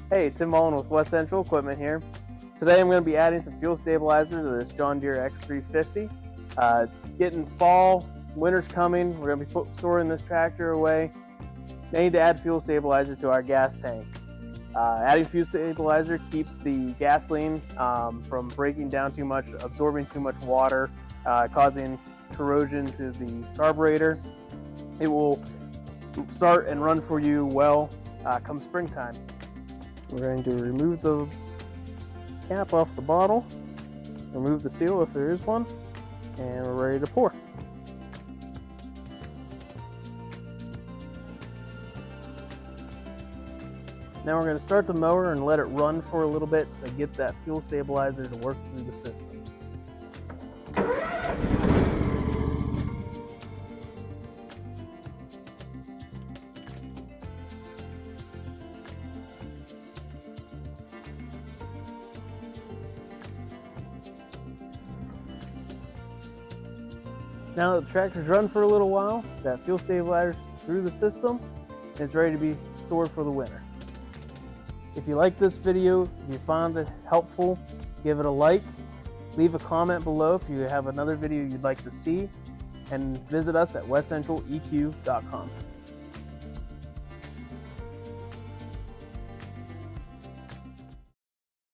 Hey, Tim Mullen with West Central Equipment here. Today I'm going to be adding some fuel stabilizer to this John Deere X350. It's getting fall, winter's coming, we're going to be storing this tractor away. I need to add fuel stabilizer to our gas tank. Adding fuel stabilizer keeps the gasoline from breaking down too much, absorbing too much water, causing corrosion to the carburetor. It will start and run for you well come springtime. We're going to remove the cap off the bottle, remove the seal if there is one, and we're ready to pour. Now we're going to start the mower and let it run for a little bit to get that fuel stabilizer to work through the system. Now that the tractor's run for a little while, that fuel stabilizer's through the system, and it's ready to be stored for the winter. If you like this video, if you found it helpful, give it a like, leave a comment below if you have another video you'd like to see, and visit us at westcentraleq.com.